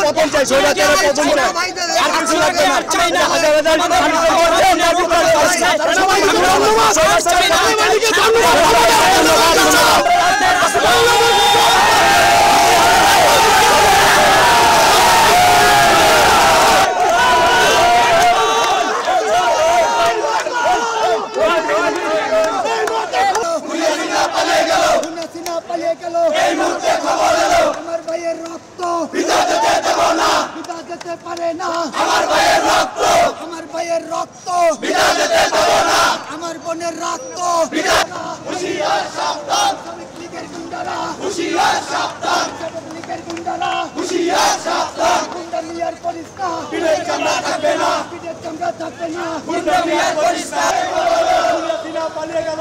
পতন চাই, স্বৈরাচারের পতন চাই, আর কিছু লাগবে না। হাজার হাজার আমার ভাইয়ের রক্ত পিতা যেতে দেব না, পিতা যেতে পারে না। আমার ভাইয়ের রক্ত, আমার ভাইয়ের রক্ত পিতা যেতে দেব না। আমার বোনের রক্ত পিতা। হুঁশিয়ার সাবধান, শ্রমিক লীগের গুন্ডারা হুঁশিয়ার সাবধান, শ্রমিক লীগের গুন্ডারা হুঁশিয়ার সাবধান। গুন্ডা মিয়ার করিস না, পিঠের চামড়া থাকবে না, পিঠের চামড়া থাকবে না। গুন্ডা মিয়ার করিস না, পালিয়ে গেল।